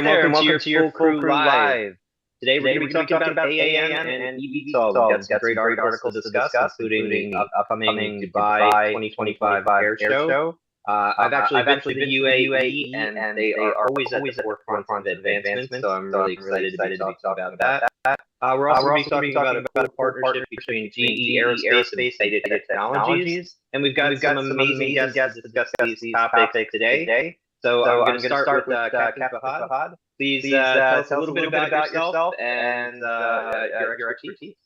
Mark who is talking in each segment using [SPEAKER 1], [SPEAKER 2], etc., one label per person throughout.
[SPEAKER 1] and welcome to your full crew live. Today we're going to be talking about AAM and EVTOL. We've got some great articles to discuss, including the upcoming Dubai 2025 air show. I've actually been to the UAE, and they are always at the forefront of advancement, so I'm really excited to talk about that. We're also going to be talking about a cool partnership between GE Aerospace and Data Technologies, and we've got some amazing guests to discuss these topics today. So I'm going to start with Captain Fahad. Please tell us a little bit about yourself and your expertise.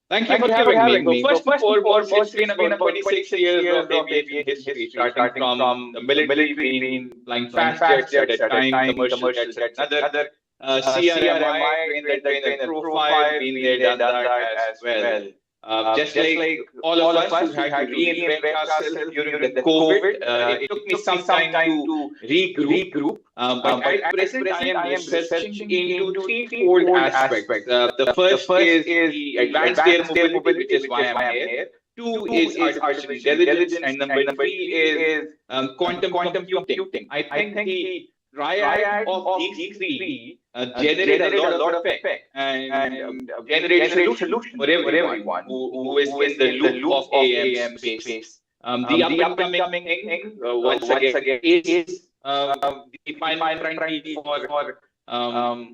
[SPEAKER 2] Thank you for having me. First of all, it's been about 26 years of aviation history, starting from the military, been flying fast jets at a time, commercial jets at another, CRMI, trained the profile, been there, done that as well. Just like all of us who had to reinvent ourselves during the COVID, it took me some time to regroup. But at present, I am researching into three-fold aspects. The first is the advanced air mobility, which is why I'm here. Two is artificial intelligence, and number three is quantum computing. I think the triad of these three generate a lot of effect and generate solutions for everyone who is in the loop of AAM space. The up-and-coming thing, once again, is the final frontier for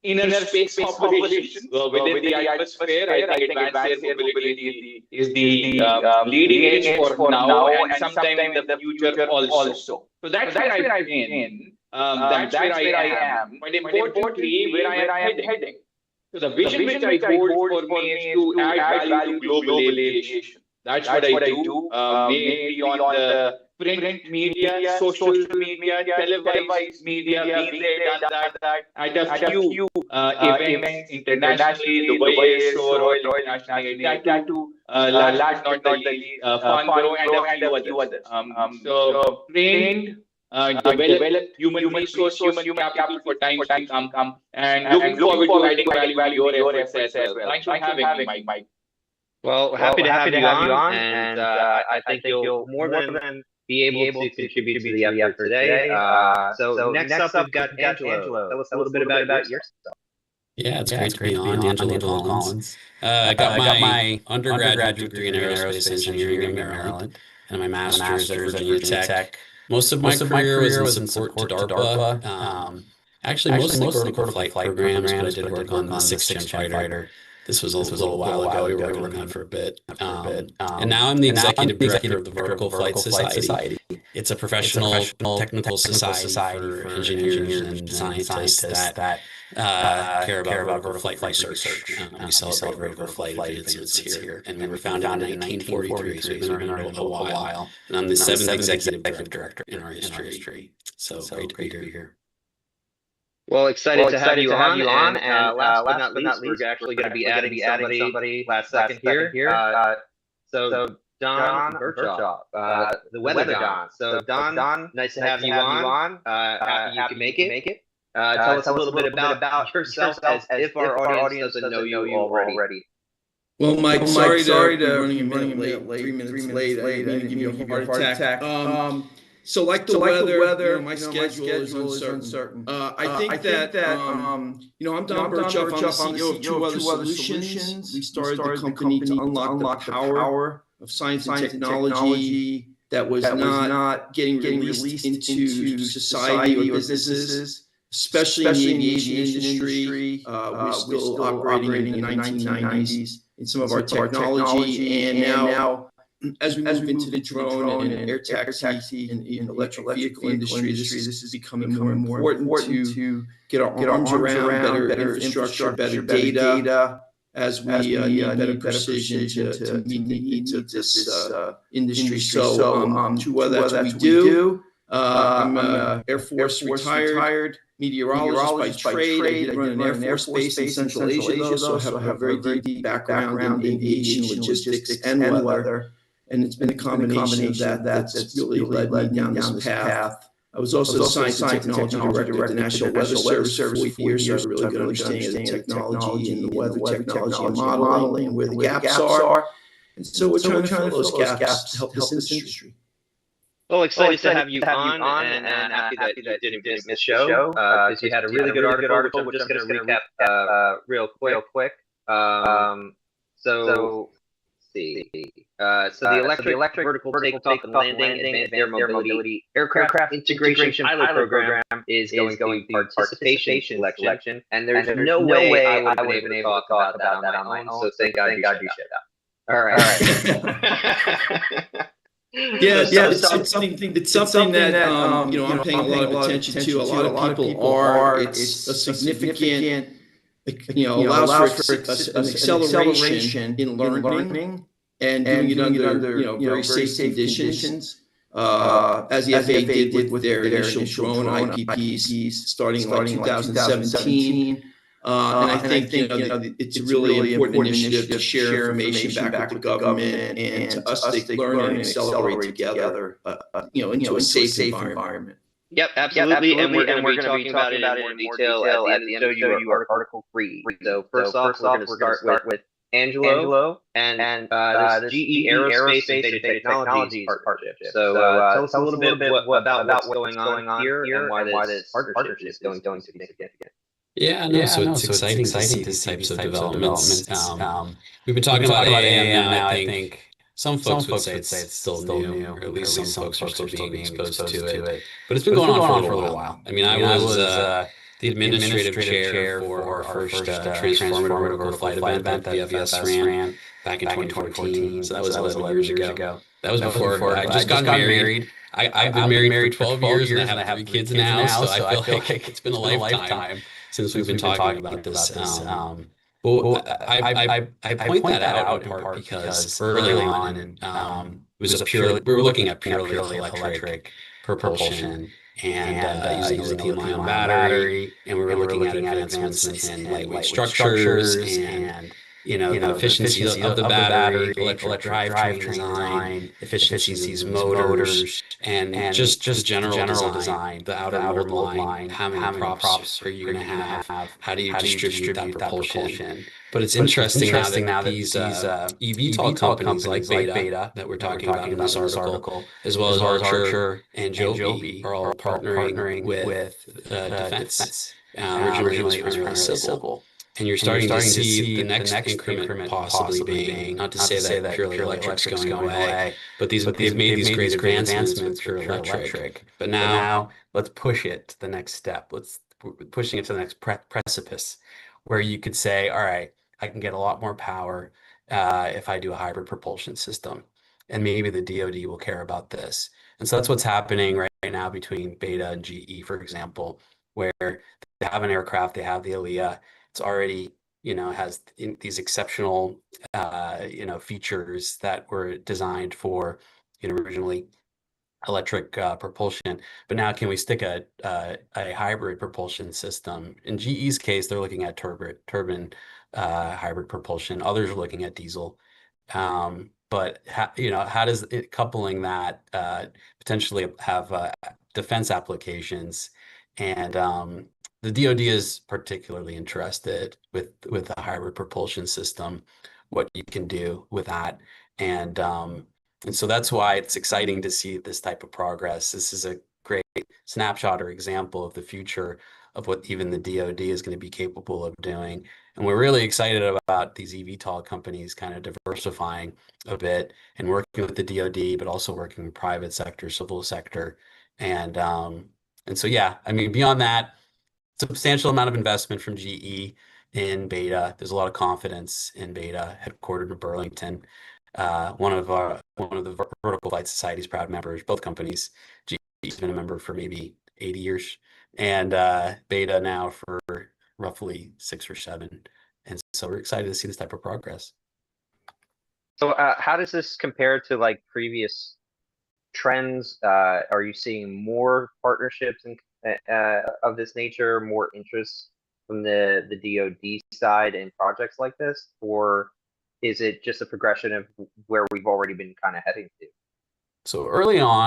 [SPEAKER 2] inner space operations within the atmosphere. I think advanced air mobility is the leading edge for now and sometime in the future also. So that's where I've been. That's where I am. But importantly, where I am heading. So the vision which I hold for me is to add value to global aviation. That's what I do. Mainly on the print media, social media, televised media. We've done that at a few events internationally, Dubai Air Show, Royal International Tattoo, last but not the least, Fangro, and a few others. So trained, develop human resource, human capital for time to come, and looking forward to adding value to your efforts as well. Thanks for having me, Mike.
[SPEAKER 1] Well, happy to have you on, and I think you'll more than be able to contribute to the effort today. So next up, we've got Angelo. Tell us a little bit about yourself.
[SPEAKER 3] Yeah, it's great to be on. Angelo Collins. I got my undergraduate degree in aerospace engineering in Maryland, and my master's at Virginia Tech. Most of my career was in support to DARPA. Actually, mostly vertical flight programs, but I did work on the 6th Gen fighter. This was a little while ago. We were working on that for a bit. And now I'm the executive director of the Vertical Flight Society. It's a professional technical society for engineers and scientists that care about vertical flight research. We celebrate vertical flight advancements here. And we were founded in 1943, so we've been around a while. And I'm the 7th executive director in our history. So great to be here.
[SPEAKER 1] Well, excited to have you on. And last but not least, we're actually going to be adding somebody last second here. So Don Berchoff, the weather Don. So Don, nice to have you on. Happy you can make it. Tell us a little bit about yourself, as if our audience doesn't know you already.
[SPEAKER 4] Well, Mike, sorry to running a minute late, 3 minutes late. I didn't give you a heart attack. So like the weather, my schedule is uncertain. I think that I'm Don Berchoff. I'm the CEO of TruWeather Solutions. We started the company to unlock the power of science and technology that was not getting released into society or businesses, especially in the aviation industry. We're still operating in the 1990s in some of our technology, and now as we move into the drone and air taxi and electric vehicle industry, this is becoming more and more important to get our arms around better infrastructure, better data, as we need better precision to meet the needs of this industry. So TruWeather, that's what we do. I'm Air Force retired meteorologist by trade. I did run an Air Force base in Central Asia, though, so I have a very deep background in aviation logistics and weather. And it's been a combination of that's really led me down this path. I was also science and technology director at the National Weather Service for 4 years, so I have a really good understanding of the technology and the weather technology and modeling and where the gaps are. And so we're trying to fill those gaps to help this industry.
[SPEAKER 1] Well, excited to have you on, and happy that you didn't miss the show because you had a really good article, which I'm just going to recap real quick. So let's see. So the electric vertical takeoff and landing advanced air mobility aircraft integration pilot program is going through participation selection, and there's no way I would have been able to talk about that on my own. So thank God you showed up. All right.
[SPEAKER 4] It's something that you know, I'm paying a lot of attention to. A lot of people are. It's a significant, you know, allows for an acceleration in learning and doing it under, you know, very safe conditions. As the FAA did with their initial drone IPPs starting in like 2017. And I think you know, it's a really important initiative to share information back with the government and to us to learn and accelerate together, you know, into a safe environment.
[SPEAKER 1] Yep, absolutely. And we're going to be talking about it in more detail at the end of the show. You are Article 3. So first off, we're going to start with Angelo and this GE Aerospace and Data Technologies partnership. So tell us a little bit about what's going on here and why this partnership is going to be significant.
[SPEAKER 3] Yeah, no, so it's exciting to see these types of developments. We've been talking about AAM now. I think some folks would say it's still new, or at least some folks are still being exposed to it. But it's been going on for a little while. I mean, I was the administrative chair for our first transformative vertical flight event that VFS ran back in 2014. So that was 11 years ago. That was before I just got married. I've been married for 12 years and I have 3 kids now, so I feel like it's been a lifetime since we've been talking about this. Well, I point that out in part because early on, it was we were looking at purely electric propulsion and using a lithium-ion battery, and we were looking at advancements in lightweight structures and the efficiency of the battery, electric drivetrain design, efficiencies of motors, and just general design, the outer mold line, how many props are you going to have, how do you distribute that propulsion. But it's interesting now that these EVTOL companies like Beta that we're talking about in this article, as well as Archer and Joby, are all partnering with defense. Originally it was MRAeS Civil. And you're starting to see the next increment possibly being, not to say that purely electric's going away, but they've made these great advancements with pure electric. But now let's push it to the next step. We're pushing it to the next precipice, where you could say, all right, I can get a lot more power if I do a hybrid propulsion system. And maybe the DoD will care about this. And so that's what's happening right now between Beta and GE, for example, where they have an aircraft, they have the AAM. It's already, has these exceptional, features that were designed for, originally electric propulsion. But now, can we stick a hybrid propulsion system? In GE's case, they're looking at turbine hybrid propulsion. Others are looking at diesel. But how does it coupling that potentially have defense applications? And the DoD is particularly interested with a hybrid propulsion system, what you can do with that, and so that's why it's exciting to see this type of progress. This is a great snapshot or example of the future of what even the DoD is going to be capable of doing, and we're really excited about these eVTOL companies kind of diversifying a bit and working with the DoD, but also working with private sector, civil sector, and so yeah, I mean, beyond that, substantial amount of investment from GE in Beta. There's a lot of confidence in Beta, headquartered in Burlington. One of the Vertical Flight Society's proud members, both companies. GE's been a member for maybe 80 years, and Beta now for roughly 6 or 7. And so we're excited to see this type of progress.
[SPEAKER 1] So how does this compare to like previous trends? Are you seeing more partnerships of this nature, more interest from the DoD side in projects like this, or is it just a progression of where we've already been kind of heading to?
[SPEAKER 3] So early on,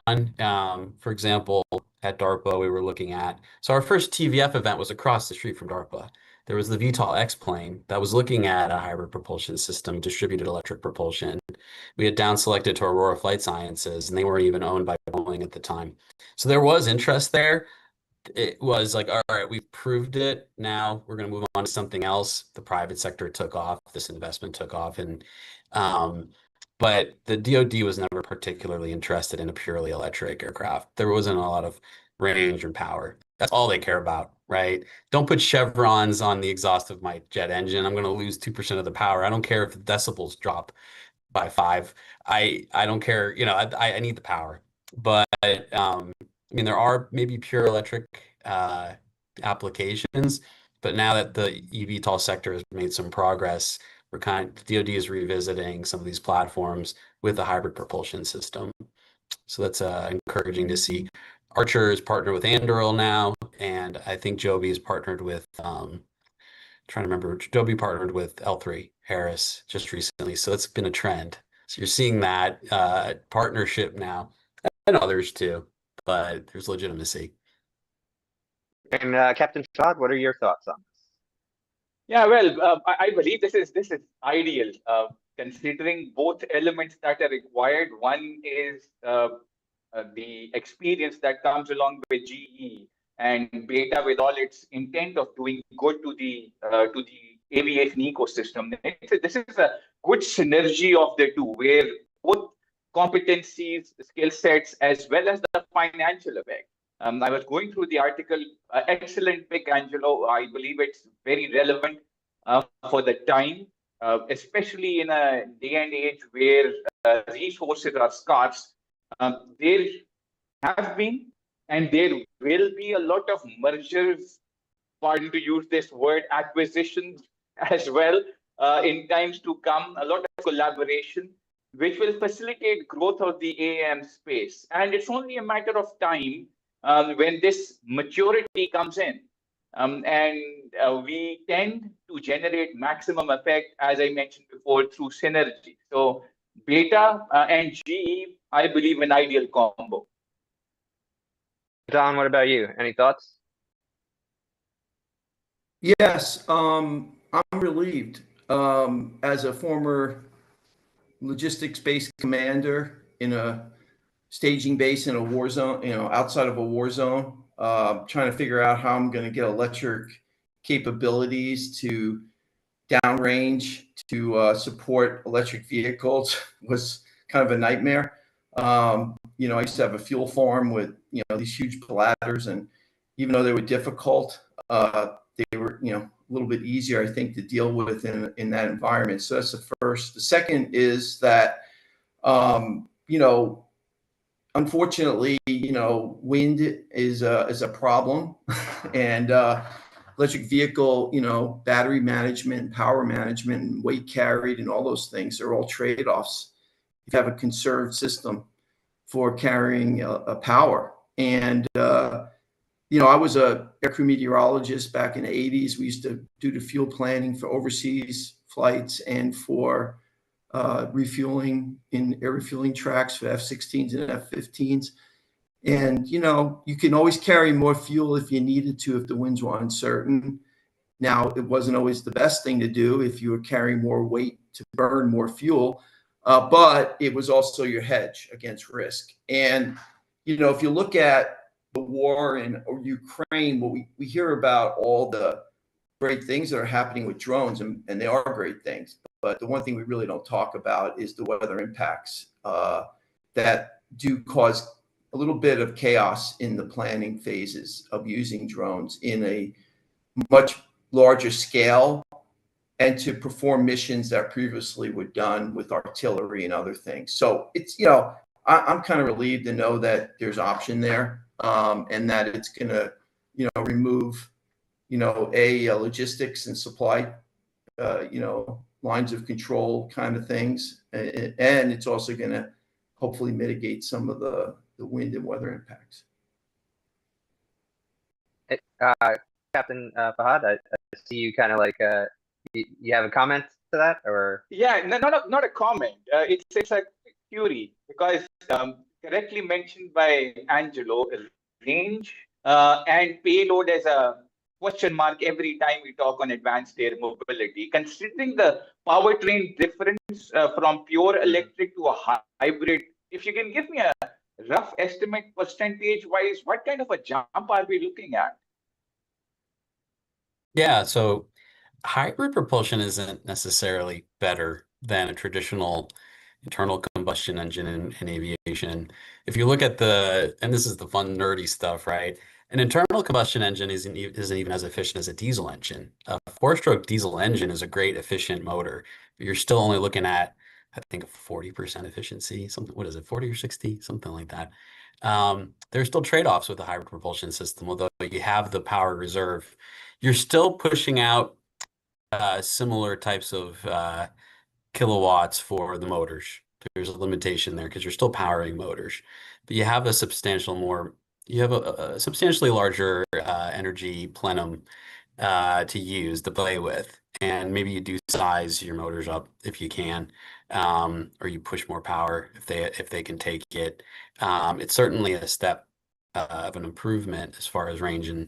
[SPEAKER 3] for example, at DARPA, we were looking at, so our first TVF event was across the street from DARPA. there was the VTOL X plane that was looking at a hybrid propulsion system, distributed electric propulsion. We had down selected to Aurora Flight Sciences, and they weren't even owned by Boeing at the time. So there was interest there. It was like, all right, we've proved it. Now we're going to move on to something else. The private sector took off. This investment took off, and but the DoD was never particularly interested in a purely electric aircraft. There wasn't a lot of range and power. That's all they care about, right? Don't put chevrons on the exhaust of my jet engine. I'm going to lose 2% of the power. I don't care if the decibels drop by 5. I don't care. You know, I need the power. But I mean, there are maybe pure electric applications, but now that the eVTOL sector has made some progress, DoD is revisiting some of these platforms with a hybrid propulsion system. So that's encouraging to see. Archer is partnered with Anduril now, and I think Joby is partnered with trying to remember. Joby partnered with L3 Harris just recently, so it's been a trend. So you're seeing that partnership now, and others too, but there's legitimacy.
[SPEAKER 1] And Captain Fahad, what are your thoughts on this?
[SPEAKER 2] Yeah, well, I believe this is ideal, considering both elements that are required. One is the experience that comes along with GE and Beta, with all its intent of doing good to the aviation ecosystem. This is a good synergy of the two, where both competencies, skill sets, as well as the financial effect. I was going through the article. Excellent pick, Angelo. I believe it's very relevant for the time, especially in a day and age where resources are scarce. There have been and there will be a lot of mergers, pardon to use this word, acquisitions as well in times to come, a lot of collaboration, which will facilitate growth of the AAM space. And it's only a matter of time when this maturity comes in. We tend to generate maximum effect, as I mentioned before, through synergy. So Beta and GE, I believe, an ideal combo.
[SPEAKER 1] Don, what about you? Any thoughts?
[SPEAKER 4] Yes, I'm relieved. As a former logistics-based commander in a staging base in a war zone, outside of a war zone, trying to figure out how I'm going to get electric capabilities to downrange to support electric vehicles was kind of a nightmare. I used to have a fuel farm with, these huge bladders, and even though they were difficult, they were, a little bit easier, I think, to deal with in that environment. So that's the first. The second is that, unfortunately, wind is a problem, and electric vehicle, battery management, power management, and weight carried, and all those things are all trade-offs. You have a conserved system for carrying a power. And I was a aircrew meteorologist back in the 80s. We used to do the fuel planning for overseas flights and for refueling in air refueling tracks for F-16s and F-15s. And, you can always carry more fuel if you needed to, if the winds were uncertain. Now, it wasn't always the best thing to do if you were carrying more weight to burn more fuel, but it was also your hedge against risk. And, if you look at the war in Ukraine, well, we hear about all the great things that are happening with drones, and they are great things. But the one thing we really don't talk about is the weather impacts that do cause a little bit of chaos in the planning phases of using drones in a much larger scale and to perform missions that previously were done with artillery and other things. So it's, I'm kind of relieved to know that there's option there, and that it's going to, remove, logistics and supply, lines of control kind of things. And it's also going to hopefully mitigate some of the wind and weather impacts.
[SPEAKER 1] Captain Fahad, I see you kind of like, you have a comment to that, or?
[SPEAKER 2] Yeah, not a comment. It's a query, because correctly mentioned by Angelo, range and payload as a question mark every time we talk on advanced air mobility. Considering the powertrain difference from pure electric to a hybrid, if you can give me a rough estimate percentage-wise, what kind of a jump are we looking at?
[SPEAKER 3] Yeah, so hybrid propulsion isn't necessarily better than a traditional internal combustion engine in aviation. If you look at and this is the fun nerdy stuff, right? An internal combustion engine isn't even as efficient as a diesel engine. A four-stroke diesel engine is a great efficient motor. You're still only looking at, I think, 40% efficiency, something, what is it, 40 or 60, something like that. There's still trade-offs with a hybrid propulsion system, although you have the power reserve. You're still pushing out similar types of kilowatts for the motors. There's a limitation there because you're still powering motors, but you have a substantially larger energy plenum to use to play with, and maybe you do size your motors up if you can, or you push more power if they can take it. It's certainly a step of an improvement as far as range and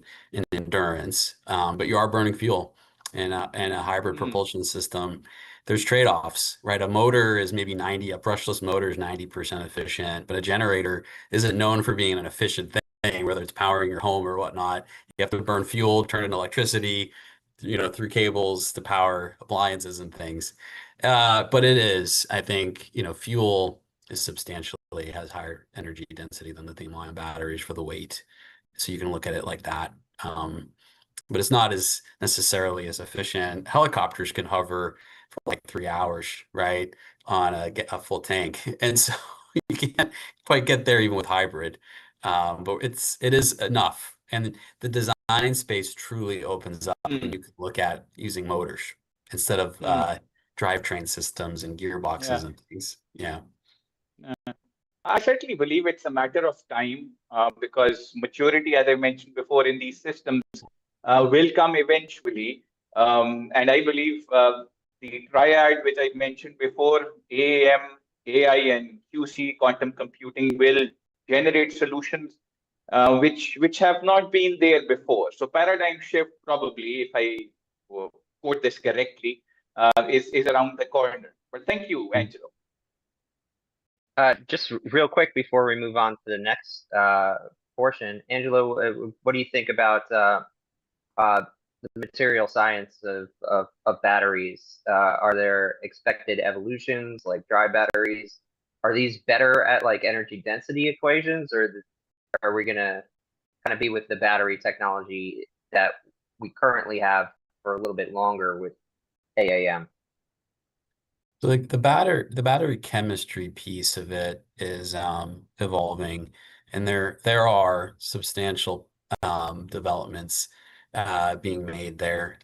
[SPEAKER 3] endurance, but you are burning fuel in a hybrid propulsion system. There's trade-offs, right? A motor is maybe a brushless motor is 90% efficient, but a generator isn't known for being an efficient thing, whether it's powering your home or whatnot. You have to burn fuel, turn into electricity, through cables to power appliances and things. But it is, I think, fuel is has higher energy density than lithium-ion batteries for the weight. So you can look at it like that. But it's not as necessarily as efficient. Helicopters can hover for like 3 hours, right, on a full tank, and so you can't quite get there even with hybrid. But it is enough, and the design space truly opens up when you can look at using motors instead of drivetrain systems and gearboxes and things. Yeah.
[SPEAKER 2] I certainly believe it's a matter of time because maturity, as I mentioned before, in these systems will come eventually. And I believe the triad, which I mentioned before, AAM, AI, and QC, quantum computing, will generate solutions which have not been there before. So paradigm shift, probably, if I quote this correctly, is around the corner. But thank you, Angelo.
[SPEAKER 1] Just real quick before we move on to the next portion, Angelo, what do you think about the material science of batteries? Are there expected evolutions like dry batteries? Are these better at like energy density equations, or are we gonna kind of be with the battery technology that we currently have for a little bit longer with AAM?
[SPEAKER 3] So like the battery chemistry piece of it is evolving, and there are substantial developments being made there.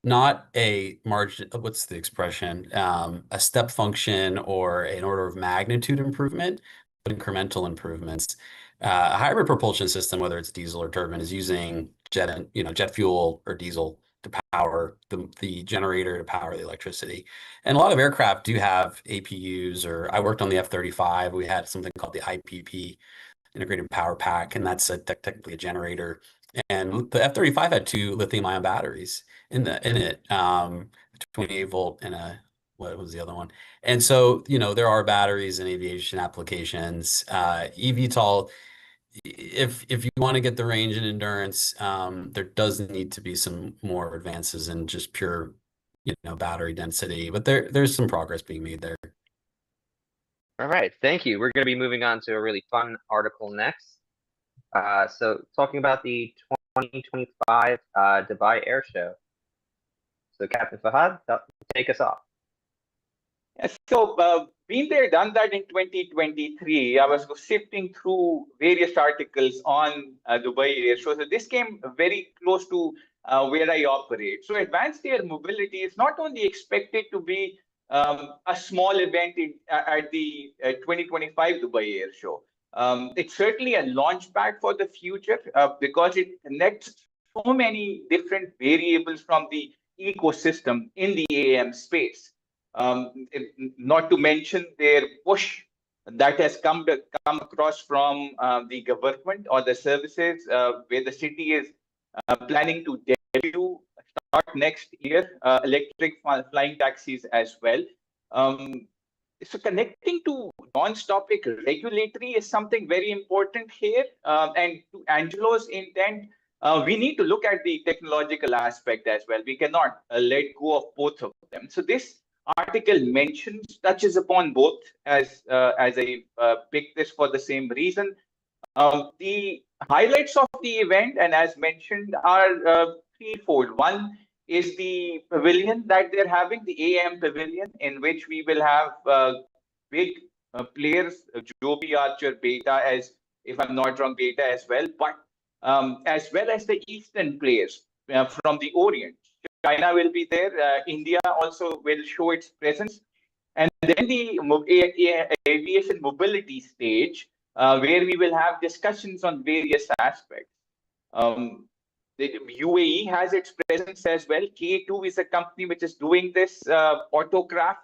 [SPEAKER 3] Not a margin, what's the expression? A step function or an order of magnitude improvement, but incremental improvements. A hybrid propulsion system, whether it's diesel or turbine, is using jet fuel or diesel to power the generator to power the electricity. And a lot of aircraft do have APUs, or I worked on the F-35. We had something called the IPP, Integrated Power Pack, and that's technically a generator. And the F-35 had 2 lithium-ion batteries in it, 28-volt and what was the other one? And so, there are batteries in aviation applications. EVTOL, if you want to get the range and endurance, there does need to be some more advances in just pure, battery density, but there's some progress being made there.
[SPEAKER 1] All right, thank you. We're going to be moving on to a really fun article next. So talking about the 2025 Dubai Air Show. So Captain Fahad, take us off.
[SPEAKER 2] Yes, so been there, done that in 2023. I was sifting through various articles on Dubai Air Show. So this came very close to where I operate. So advanced air mobility is not only expected to be a small event at the 2025 Dubai Air Show. It's certainly a launch pad for the future because it connects so many different variables from the ecosystem in the AAM space. Not to mention their push that has come across from the government or the services where the city is planning to debut start next year, electric flying taxis as well. So connecting to non-topic regulatory is something very important here. And to Angelo's intent, we need to look at the technological aspect as well. We cannot let go of both of them. So this article touches upon both as I picked this for the same reason. The highlights of the event, and as mentioned, are threefold. One is the pavilion that they're having, the AAM pavilion, in which we will have big players, Joby, Archer, Beta, as if I'm not wrong, Beta as well, but as well as the Eastern players from the Orient. China will be there. India also will show its presence. And then the aviation mobility stage, where we will have discussions on various aspects. The UAE has its presence as well. K2 is a company which is doing this. Autocraft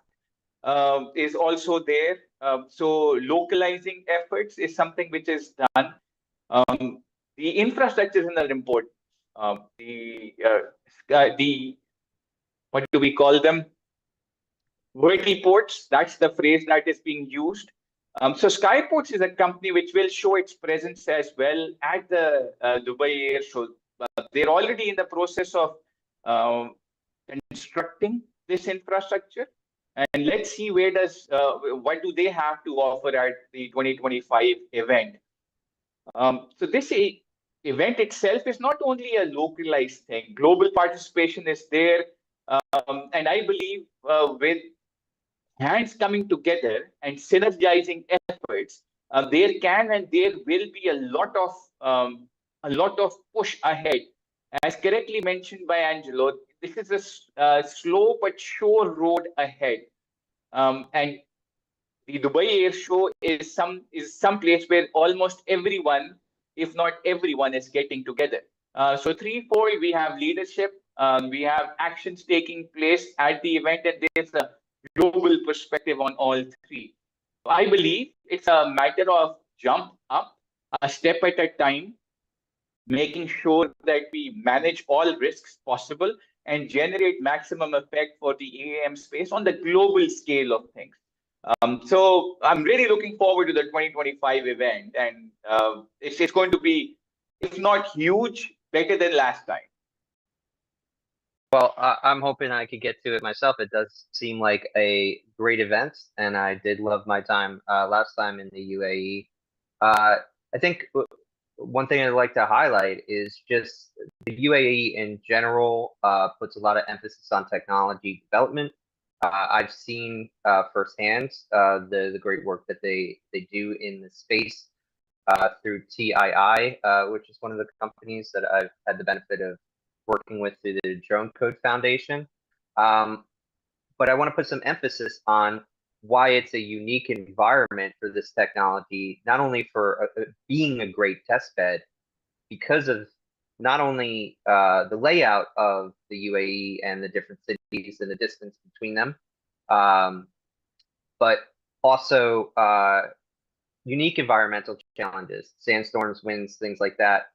[SPEAKER 2] is also there. So localizing efforts is something which is done. The infrastructure is another important. What do we call them? Vertiports, that's the phrase that is being used. So Skyports is a company which will show its presence as well at the Dubai Air Show. They're already in the process of constructing this infrastructure. And let's see what do they have to offer at the 2025 event. So this event itself is not only a localized thing. Global participation is there. And I believe with hands coming together and synergizing efforts, there can and there will be a lot of push ahead. As correctly mentioned by Angelo, this is a slow but sure road ahead. And the Dubai Air Show is some place where almost everyone, if not everyone, is getting together. So threefold, we have leadership, we have actions taking place at the event, and there's a global perspective on all three. I believe it's a matter of jump up, a step at a time, making sure that we manage all risks possible and generate maximum effect for the AAM space on the global scale of things. So I'm really looking forward to the 2025 event, and it's going to be, if not huge, better than last time.
[SPEAKER 1] Well, I'm hoping I could get to it myself. It does seem like a great event, and I did love my time last time in the UAE. I think one thing I'd like to highlight is just the UAE in general puts a lot of emphasis on technology development. I've seen firsthand the great work that they do in the space through TII, which is one of the companies that I've had the benefit of working with through the Drone Code Foundation. But I want to put some emphasis on why it's a unique environment for this technology, not only for being a great test bed, because of not only the layout of the UAE and the different cities and the distance between them, but also unique environmental challenges, sandstorms, winds, things like that.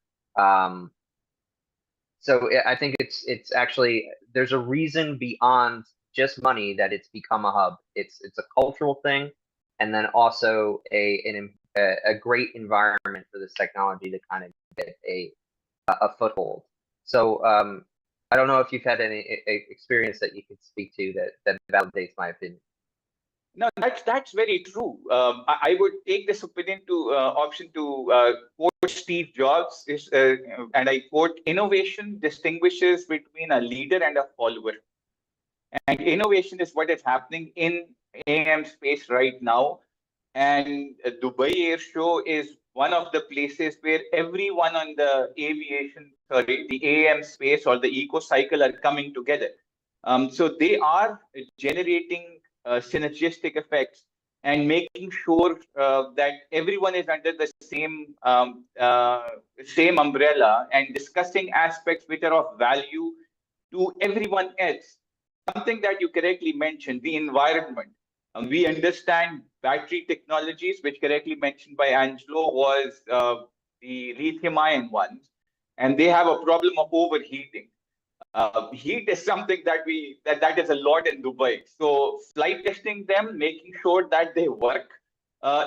[SPEAKER 1] So I think it's actually, there's a reason beyond just money that it's become a hub. It's a cultural thing, and then also a great environment for this technology to kind of get a foothold. So I don't know if you've had any experience that you could speak to that validates my opinion.
[SPEAKER 2] No, that's very true. I would take this opinion option to quote Steve Jobs, and I quote, "Innovation distinguishes between a leader and a follower." And innovation is what is happening in AAM space right now. And Dubai Air Show is one of the places where everyone on the the AAM space or the eco cycle are coming together. So they are generating synergistic effects and making sure that everyone is under the same umbrella and discussing aspects which are of value to everyone else. Something that you correctly mentioned, the environment. We understand battery technologies, which correctly mentioned by Angelo was the lithium-ion ones. and they have a problem of overheating. Heat is something that is a lot in Dubai. So flight testing them, making sure that they work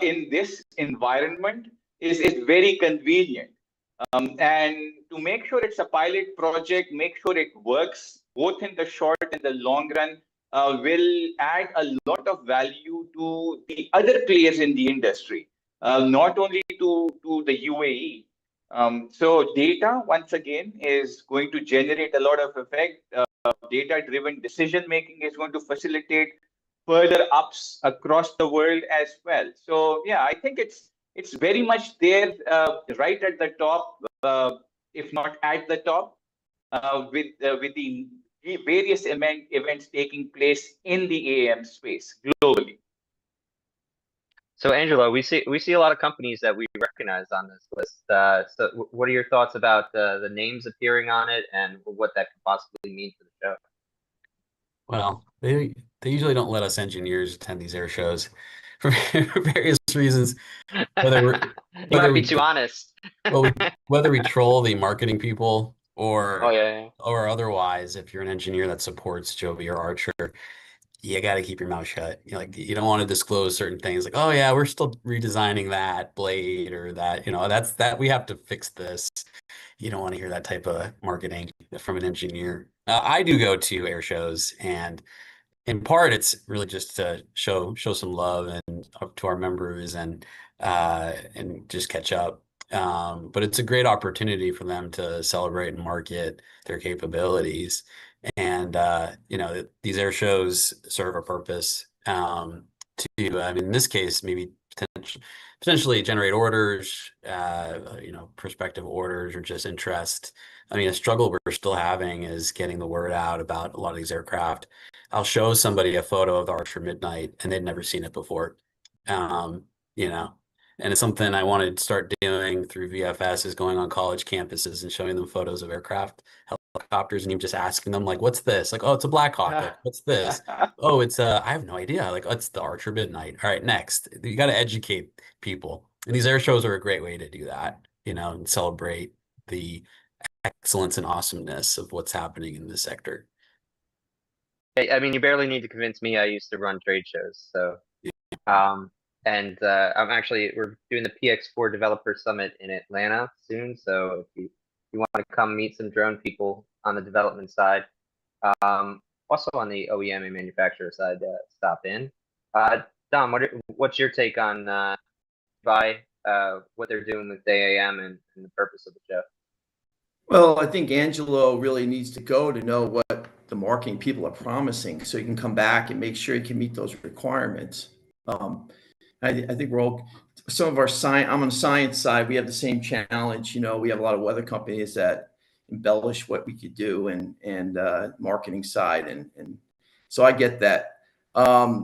[SPEAKER 2] in this environment is very convenient. And to make sure it's a pilot project, make sure it works both in the short and the long run, will add a lot of value to the other players in the industry, not only to the UAE. So data, once again, is going to generate a lot of effect. Data-driven decision-making is going to facilitate further ups across the world as well. So yeah, I think it's very much there, right at the top, if not at the top, with the various events taking place in the AAM space globally.
[SPEAKER 1] So Angelo, we see a lot of companies that we recognize on this list. So what are your thoughts about the names appearing on it and what that could possibly mean for the show?
[SPEAKER 3] Well, they usually don't let us engineers attend these air shows for various reasons.
[SPEAKER 1] You might be too honest.
[SPEAKER 3] Well, whether we troll the marketing people or
[SPEAKER 1] Oh yeah.
[SPEAKER 3] or otherwise, if you're an engineer that supports Joby or Archer, you got to keep your mouth shut. You don't want to disclose certain things like, oh yeah, we're still redesigning that blade or that, that we have to fix this. You don't want to hear that type of marketing from an engineer. I do go to air shows, and in part, it's really just to show some love and to our members and just catch up. But it's a great opportunity for them to celebrate and market their capabilities. And these air shows serve a purpose in this case, maybe potentially generate orders, prospective orders or just interest. I mean, a struggle we're still having is getting the word out about a lot of these aircraft. I'll show somebody a photo of the Archer Midnight and they'd never seen it before. And it's something I wanted to start doing through VFS, is going on college campuses and showing them photos of aircraft, helicopters, and even just asking them, like, what's this? Like, oh, it's a Black Hawk. Like, what's this? Oh, it's I have no idea. Like, oh, it's the Archer Midnight. All right, next. You got to educate people. And these air shows are a great way to do that, and celebrate the excellence and awesomeness of what's happening in this sector.
[SPEAKER 1] I mean, you barely need to convince me. I used to run trade shows, so and we're doing the PX4 Developer Summit in Atlanta soon. So if you want to come meet some drone people on the development side, also on the OEM and manufacturer side, stop in. Dom, what's your take on what they're doing with AAM and the purpose of the show?
[SPEAKER 4] Well, I think Angelo really needs to go to know what the marketing people are promising, so he can come back and make sure he can meet those requirements. I think we're all, some of our science, I'm on the science side, we have the same challenge. We have a lot of weather companies that embellish what we could do and marketing side. And so I get that. A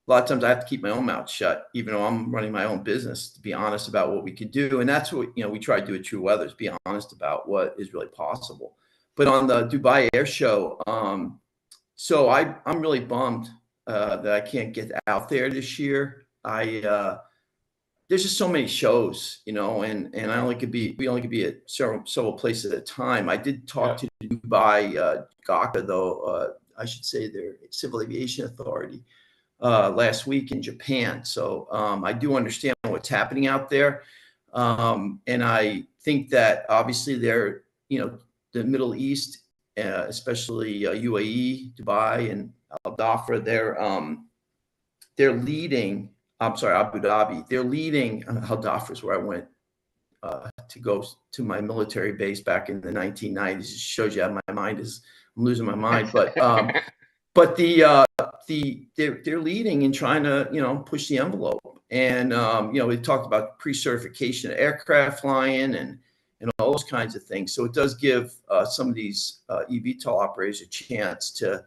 [SPEAKER 4] lot of times I have to keep my own mouth shut, even though I'm running my own business, to be honest about what we could do. And that's what, we try to do at TruWeather, is be honest about what is really possible. But on the Dubai Air Show, so I'm really bummed that I can't get out there this year. There's just so many shows, and we only could be at several places at a time. I did talk to Dubai GACA, though, I should say, their Civil Aviation Authority, last week in Japan. So I do understand what's happening out there. And I think that obviously they're, the Middle East, especially UAE, Dubai, and Al Dhafra, they're leading. I'm sorry, Abu Dhabi. They're leading. Al Dhafra is where I went to go to my military base back in the 1990s. It shows you how my mind is. I'm losing my mind. But they're leading and trying to push the envelope. And we talked about pre-certification of aircraft flying and all those kinds of things. So it does give some of these EVTOL operators a chance to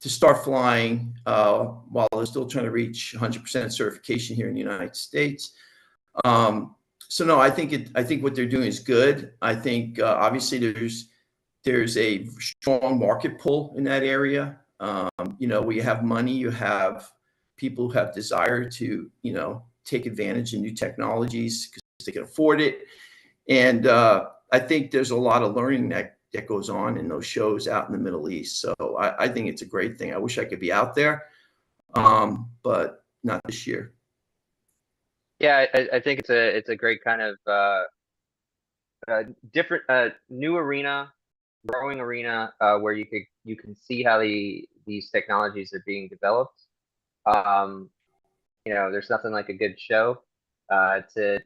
[SPEAKER 4] start flying while they're still trying to reach 100% certification here in the United States. So no, I think what they're doing is good. I think obviously there's a strong market pull in that area. Where you have money, you have people who have desire to take advantage of new technologies because they can afford it. And I think there's a lot of learning that goes on in those shows out in the Middle East. So I think it's a great thing. I wish I could be out there, but not this year.
[SPEAKER 1] Yeah, I think it's a great kind of different new arena, growing arena where you can see how these technologies are being developed. There's nothing like a good show to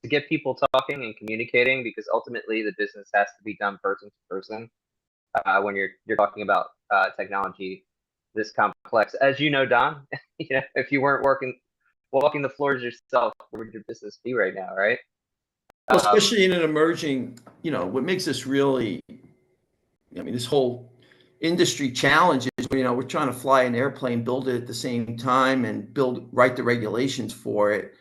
[SPEAKER 1] get people talking and communicating, because ultimately the business has to be done person to person when you're talking about technology this complex. As you know, Don, if you weren't walking the floors yourself, where would your business be right now, right?
[SPEAKER 4] Well, especially in an emerging, what makes this really, this whole industry challenge is, we're trying to fly an airplane, build it at the same time, and write the regulations for it.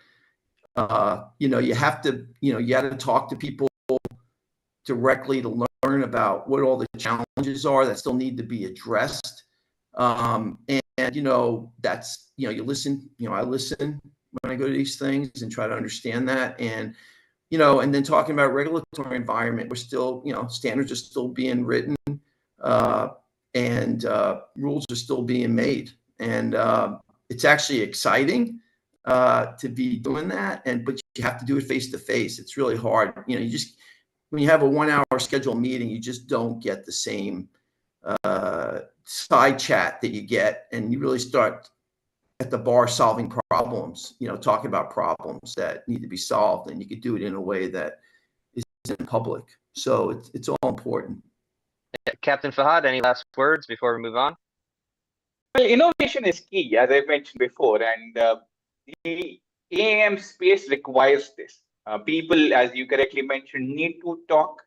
[SPEAKER 4] You have to, you got to talk to people directly to learn about what all the challenges are that still need to be addressed. And that's, you listen, I listen when I go to these things and try to understand that. And, and then talking about regulatory environment, we're still, standards are still being written, and rules are still being made. And it's actually exciting to be doing that. But you have to do it face to face. It's really hard. When you have a 1 hour scheduled meeting, you just don't get the same side chat that you get, and you really start at the bar solving problems, talking about problems that need to be solved, and you could do it in a way that isn't public. So it's all important.
[SPEAKER 1] Captain Fahad, any last words before we move on?
[SPEAKER 2] Well, innovation is key, as I mentioned before, and the AAM space requires this. People, as you correctly mentioned, need to talk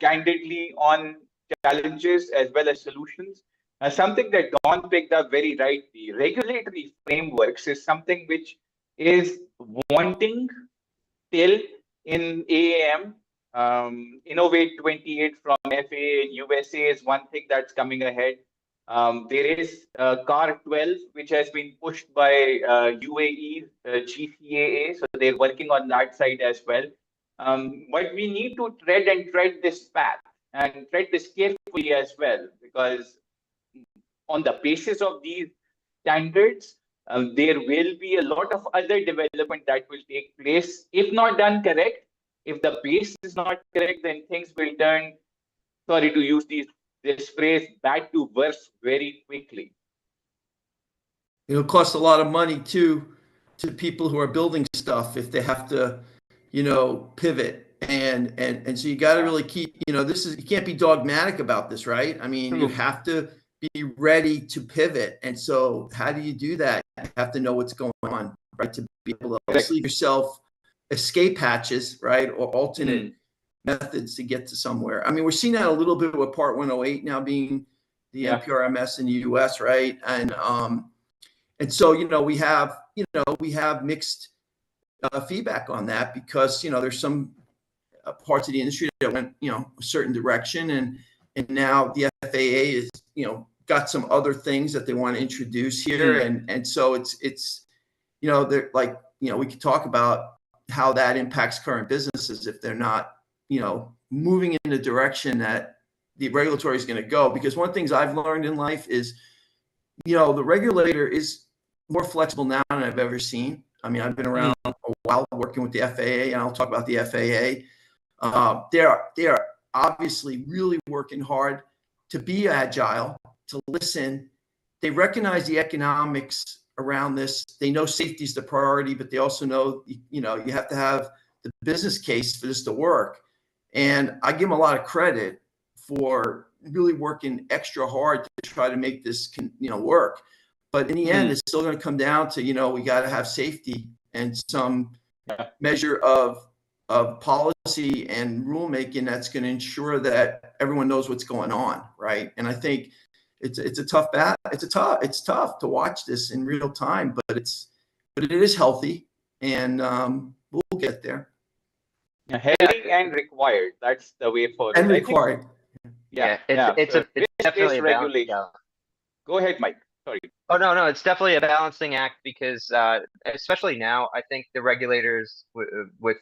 [SPEAKER 2] candidly on challenges as well as solutions. Something that Don picked up very rightly, regulatory frameworks is something which is wanting still in AAM. Innovate 28 from FAA USA is one thing that's coming ahead. There is CAR 12, which has been pushed by UAE, GCAA, so they're working on that side as well. But we need to tread this path and tread this carefully as well, because on the basis of these standards, there will be a lot of other development that will take place. If not done correct, if the base is not correct, then things will turn, sorry to use this phrase, bad to worse very quickly.
[SPEAKER 4] It'll cost a lot of money to people who are building stuff if they have to, pivot. And so you got to really keep, you can't be dogmatic about this, right? I mean, you have to be ready to pivot. And so how do you do that? You have to know what's going on, right? To be able to leave yourself escape hatches, right? Or alternate methods to get to somewhere. I mean, we're seeing that a little bit with Part 108 now being the MRAeS in the US, right? And so, we have mixed feedback on that, because, there's some parts of the industry that went, a certain direction, and now the FAA is, got some other things that they want to introduce here. And so it's, they're like, we could talk about how that impacts current businesses if they're not, moving in the direction that the regulatory is going to go. Because one of the things I've learned in life is, the regulator is more flexible now than I've ever seen. I mean, I've been around a while working with the FAA, and I'll talk about the FAA. They are obviously really working hard to be agile, to listen. They recognize the economics around this. They know safety is the priority, but they also know, you have to have the business case for this to work. And I give them a lot of credit for really working extra hard to try to make this, work. But in the end, it's still going to come down to, we got to have safety and some measure of policy and rulemaking that's going to ensure that everyone knows what's going on, right? And I think it's a tough bat. It's tough to watch this in real time, but it is healthy, and we'll get there.
[SPEAKER 2] Healthy and required. That's the way forward.
[SPEAKER 4] And required.
[SPEAKER 1] It's definitely a regulation.
[SPEAKER 2] Go ahead, Mike. Sorry.
[SPEAKER 1] Oh, no, it's definitely a balancing act, because especially now, I think the regulators with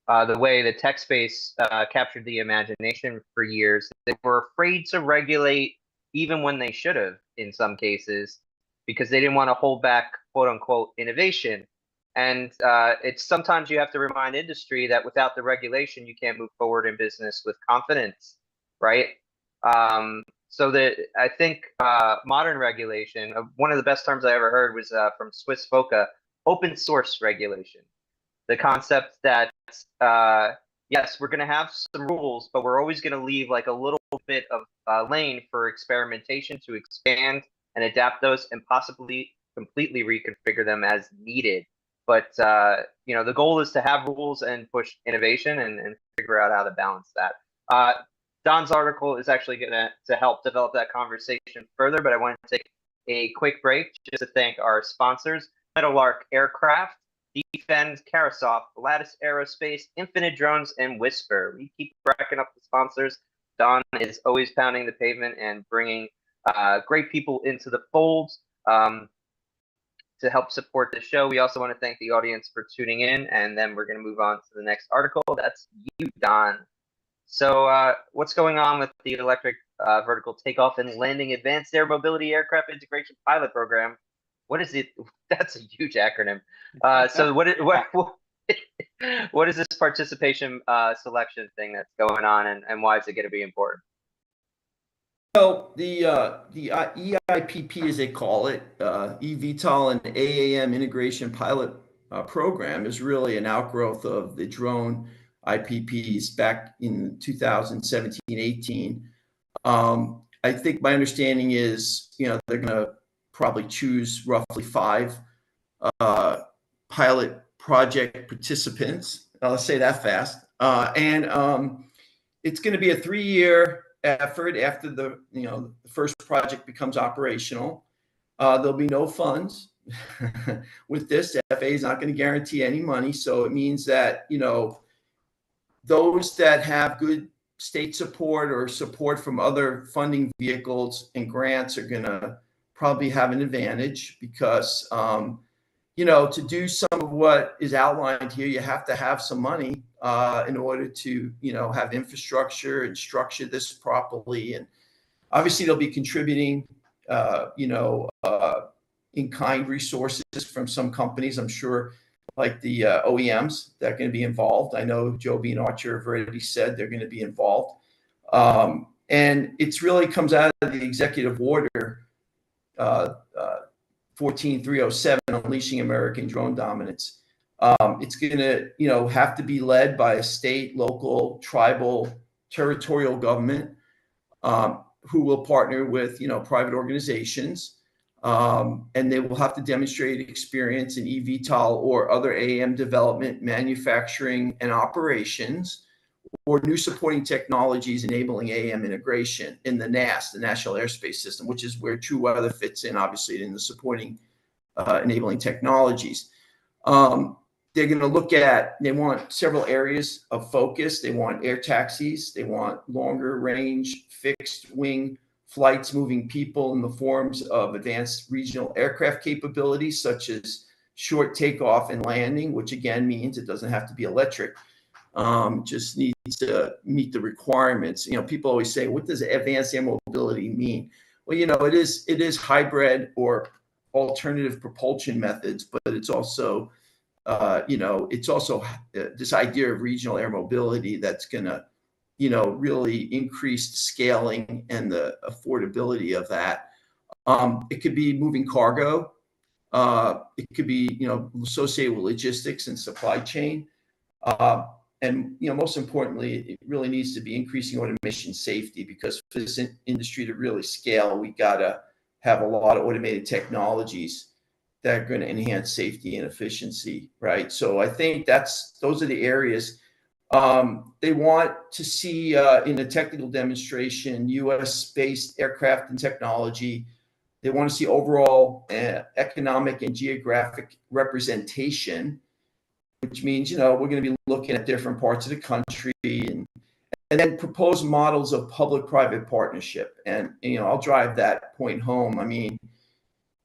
[SPEAKER 1] the way the tech space captured the imagination for years. They were afraid to regulate even when they should have in some cases, because they didn't want to hold back quote unquote innovation. And it's sometimes you have to remind industry that without the regulation, you can't move forward in business with confidence, right? So that I think modern regulation, one of the best terms I ever heard was from Swiss FOCA, open source regulation. The concept that yes, we're going to have some rules, but we're always going to leave like a little bit of lane for experimentation to expand and adapt those and possibly completely reconfigure them as needed. But the goal is to have rules and push innovation and figure out how to balance that. Don's article is actually going to help develop that conversation further, but I want to take a quick break just to thank our sponsors: Meadowlark Aircraft, Defend, Karasov, Lattice Aerospace, Infinite Drones, and Whisper. We keep racking up the sponsors. Don is always pounding the pavement and bringing great people into the fold to help support the show. We also want to thank the audience for tuning in, and then we're going to move on to the next article. That's you, Don. So what's going on with the Electric Vertical Takeoff and Landing Advanced Air Mobility Aircraft Integration Pilot Program? What is it? That's a huge acronym. So what is this participation selection thing that's going on, and why is it going to be important?
[SPEAKER 4] Well, the EIPP, as they call it, EVTOL and AAM Integration Pilot Program, is really an outgrowth of the drone IPPs back in 2017-18. I think my understanding is, they're going to probably choose roughly 5 pilot project participants. Let's say that fast. And it's going to be a 3-year effort after the first project becomes operational. There'll be no funds with this. The FAA is not going to guarantee any money. So it means that, those that have good state support or support from other funding vehicles and grants are going to probably have an advantage, because to do some of what is outlined here, you have to have some money in order to have infrastructure and structure this properly. And obviously they'll be contributing in-kind resources from some companies, I'm sure, like the OEMs that are going to be involved. I know Joby and Archer have already said they're going to be involved. And it's really comes out of the executive order 14307, Unleashing American Drone Dominance. It's going to have to be led by a state, local, tribal, territorial government who will partner with private organizations, and they will have to demonstrate experience in eVTOL or other AAM development, manufacturing, and operations, or new supporting technologies enabling AAM integration in the NAS, the National Airspace System, which is where TruWeather fits in, obviously, in the supporting enabling technologies. They're going to look at, they want several areas of focus. They want air taxis. They want longer range fixed wing flights moving people in the forms of advanced regional aircraft capabilities, such as short takeoff and landing, which again means it doesn't have to be electric. Just needs to meet the requirements. People always say, what does advanced air mobility mean? Well, it is hybrid or alternative propulsion methods, but it's also this idea of regional air mobility that's going to really increase scaling and the affordability of that. It could be moving cargo. It could be associated with logistics and supply chain. And most importantly, it really needs to be increasing automation safety, because for this industry to really scale, we got to have a lot of automated technologies that are going to enhance safety and efficiency, right? So I think those are the areas. They want to see in a technical demonstration, U.S.-based aircraft and technology. They want to see overall economic and geographic representation, which means, we're going to be looking at different parts of the country, and then propose models of public-private partnership. And, I'll drive that point home. I mean,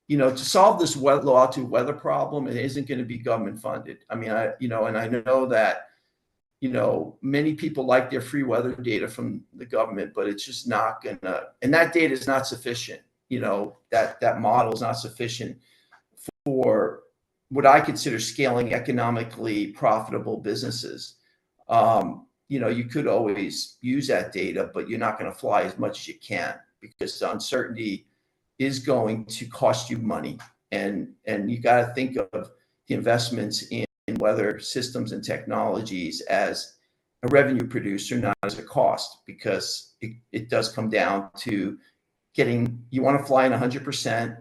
[SPEAKER 4] to solve this low-altitude weather problem, it isn't going to be government funded. I mean, and I know that, many people like their free weather data from the government, but it's just not gonna, and that data is not sufficient. That model is not sufficient for what I consider scaling economically profitable businesses. You could always use that data, but you're not going to fly as much as you can, because the uncertainty is going to cost you money. And you got to think of the investments in weather systems and technologies as a revenue producer, not as a cost, because it does come down to you want to fly in 100%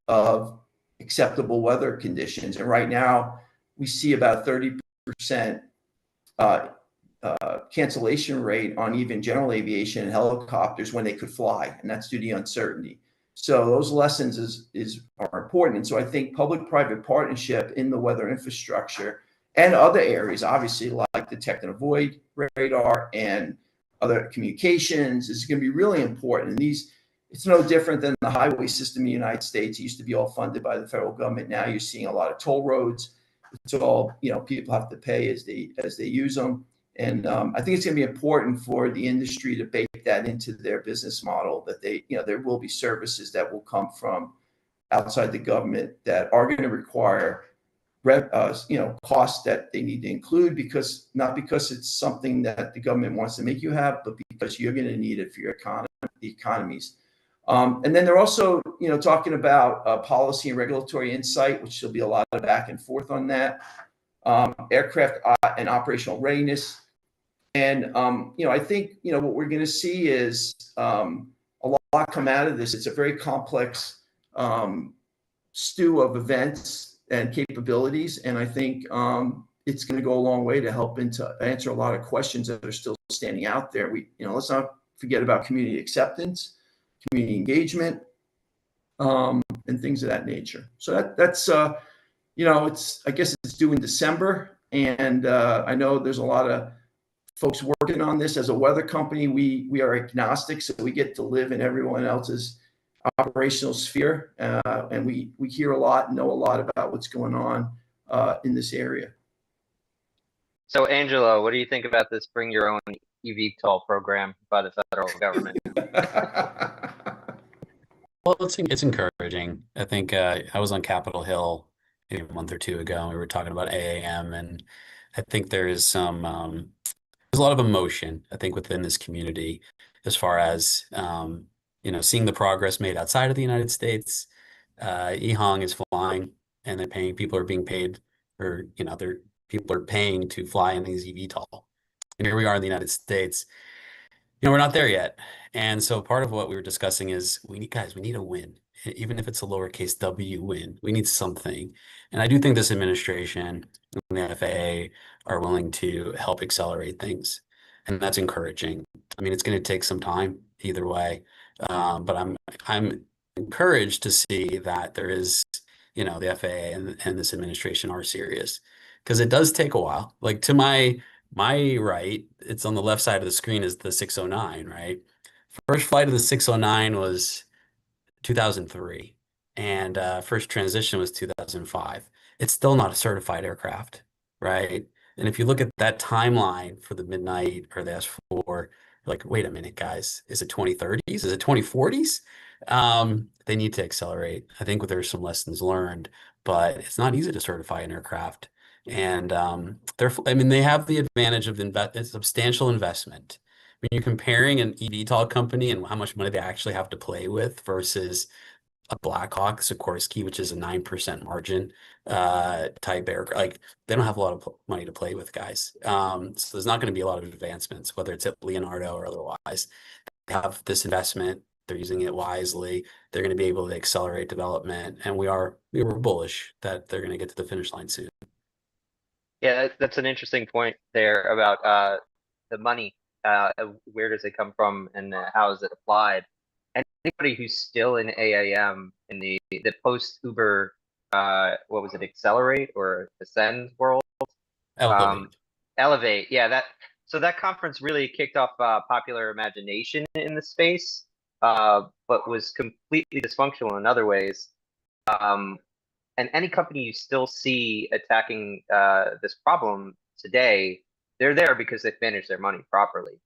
[SPEAKER 4] of acceptable weather conditions. And right now we see about 30% cancellation rate on even general aviation and helicopters when they could fly, and that's due to the uncertainty. So those lessons are important. And so I think public-private partnership in the weather infrastructure and other areas, obviously like detect and avoid radar and other communications, is going to be really important. And it's no different than the highway system in the United States. It used to be all funded by the federal government. Now you're seeing a lot of toll roads. It's all, people have to pay as they use them. And I think it's going to be important for the industry to bake that into their business model, that there will be services that will come from outside the government that are going to require costs that they need to include, not because it's something that the government wants to make you have, but because you're going to need it for your the economies. And then they're also, talking about policy and regulatory insight, which there'll be a lot of back and forth on that, aircraft and operational readiness. And, I think, what we're going to see is a lot come out of this. It's a very complex stew of events and capabilities. And I think it's going to go a long way to help answer a lot of questions that are still standing out there. Let's not forget about community acceptance, community engagement, and things of that nature. So that's I guess it's due in December, and I know there's a lot of folks working on this. As a weather company, we are agnostic, so we get to live in everyone else's operational sphere, and we hear a lot and know a lot about what's going on in this area.
[SPEAKER 1] So, Angelo, what do you think about this Bring Your Own EVTOL program by the federal government?
[SPEAKER 3] Well, it's encouraging. I think I was on Capitol Hill maybe a month or two ago, and we were talking about AAM, and I think there is there's a lot of emotion, I think, within this community as far as seeing the progress made outside of the United States. EHong is flying, and people are being paid, or people are paying to fly in these EVTOL. And here we are in the United States. We're not there yet. And so part of what we were discussing is we need a win. Even if it's a lowercase w win, we need something. And I do think this administration and the FAA are willing to help accelerate things. And that's encouraging. I mean, it's going to take some time either way. But I'm encouraged to see that there is, the FAA and this administration are serious, because it does take a while. Like, to my right, it's on the left side of the screen, is the 609, right? First flight of the 609 was 2003, and first transition was 2005. It's still not a certified aircraft, right? And if you look at that timeline for the Midnight or the S4, like, wait a minute, guys, is it 2030s? Is it 2040s? They need to accelerate. I think there's some lessons learned, but it's not easy to certify an aircraft. And they have the advantage of substantial investment. When you're comparing an eVTOL company and how much money they actually have to play with versus a Blackhawk, Sikorsky, which is a 9% margin type aircraft, like, they don't have a lot of money to play with, guys. So there's not going to be a lot of advancements, whether it's at Leonardo or otherwise. They have this investment. They're using it wisely. They're going to be able to accelerate development, and we were bullish that they're going to get to the finish line soon.
[SPEAKER 1] Yeah, that's an interesting point there about the money. Where does it come from, and how is it applied? And anybody who's still in AAM in the post Uber, what was it, Accelerate or Ascend world? Elevate. Yeah, that conference really kicked off popular imagination in the space, but was completely dysfunctional in other ways. And any company you still see attacking this problem today they're there because they've managed their money properly,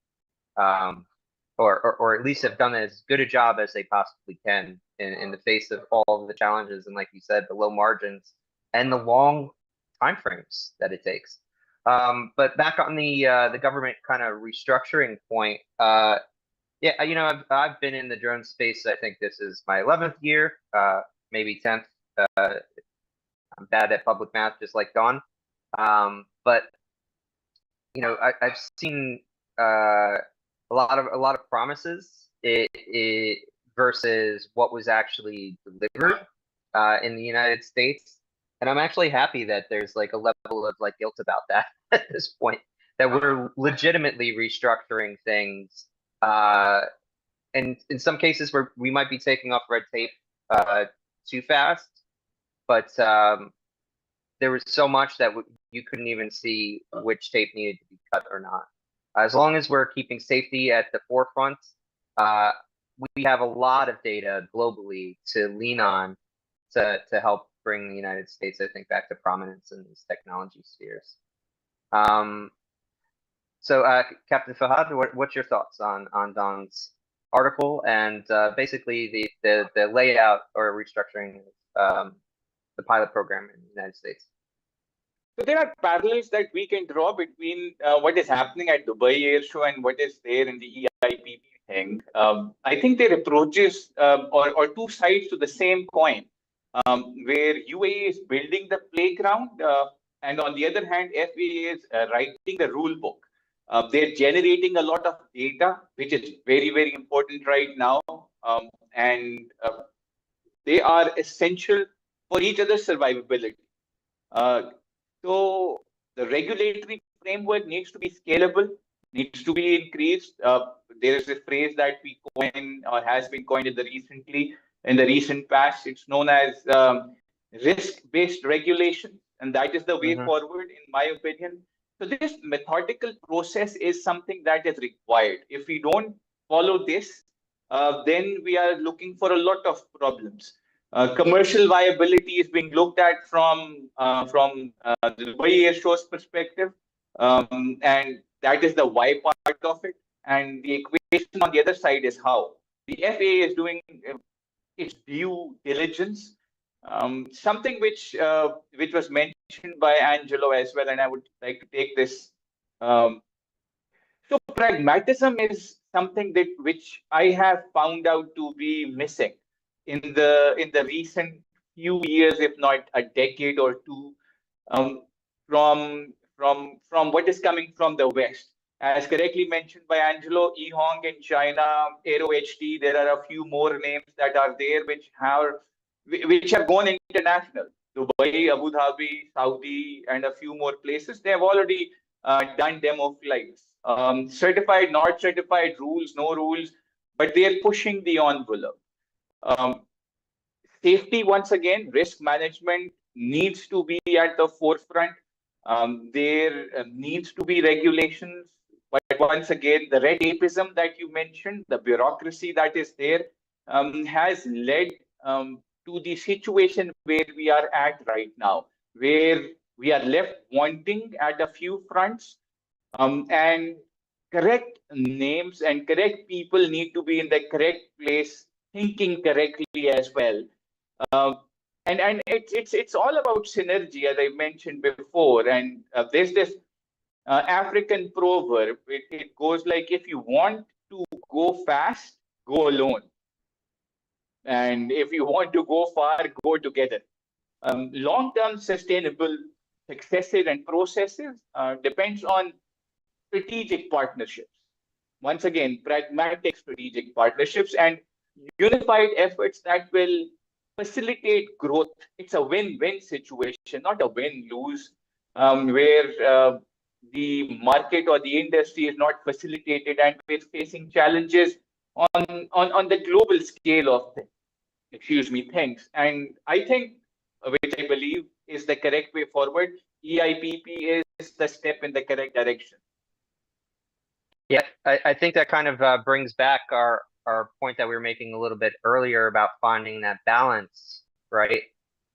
[SPEAKER 1] or at least have done as good a job as they possibly can in the face of all of the challenges and, like you said, the low margins and the long time frames that it takes. But back on the government kind of restructuring point, yeah, you know, I've been in the drone space. I think this is my 11th year, maybe 10th. I'm bad at public math, just like Don. But you know, I've seen a lot of promises versus what was actually delivered in the United States. And I'm actually happy that there's like a level of like guilt about that at this point, that we're legitimately restructuring things. And in some cases where we might be taking off red tape too fast, but there was so much that you couldn't even see which tape needed to be cut or not. As long as we're keeping safety at the forefront, we have a lot of data globally to lean on to help bring the United States, I think, back to prominence in these technology spheres. So, Captain Fahad, what's your thoughts on Don's article and basically the layout or restructuring the pilot program in the United States?
[SPEAKER 2] So there are parallels that we can draw between what is happening at Dubai Air Show and what is there in the EIPP thing. I think their approaches or two sides to the same coin, where UAE is building the playground, and on the other hand, FAA is writing the rule book. They're generating a lot of data, which is very, very important right now, and they are essential for each other's survivability. So the regulatory framework needs to be scalable, needs to be increased. There is a phrase that we coined or has been coined in the recent past. It's known as risk-based regulation, and that is the way forward, in my opinion. So this methodical process is something that is required. If we don't follow this, then we are looking for a lot of problems. Commercial viability is being looked at from the Dubai Air Show's perspective, and that is the why part of it. And the equation on the other side is how. The FAA is doing its due diligence, something which was mentioned by Angelo as well, and I would like to take this. So pragmatism is something which I have found out to be missing in the recent few years, if not a decade or two, from what is coming from the West. As correctly mentioned by Angelo, eHong in China, Aero HD, there are a few more names that are there which have gone international. Dubai, Abu Dhabi, Saudi, and a few more places. They have already done demo flights. Certified, not certified, rules, no rules, but they are pushing the envelope. Safety, once again, risk management needs to be at the forefront. There needs to be regulations, but once again, the red tapeism that you mentioned, the bureaucracy that is there, has led to the situation where we are at right now, where we are left wanting at a few fronts, and correct names and correct people need to be in the correct place, thinking correctly as well. And it's all about synergy, as I mentioned before. And there's this African proverb. It goes like, if you want to go fast, go alone. And if you want to go far, go together. Long-term sustainable successes and processes depends on strategic partnerships. Once again, pragmatic strategic partnerships and unified efforts that will facilitate growth. It's a win-win situation, not a win-lose, where the market or the industry is not facilitated and we're facing challenges on the global scale of things. And I think, which I believe is the correct way forward, EIPP is the step in the correct direction.
[SPEAKER 1] Yeah, I think that kind of brings back our point that we were making a little bit earlier about finding that balance, right?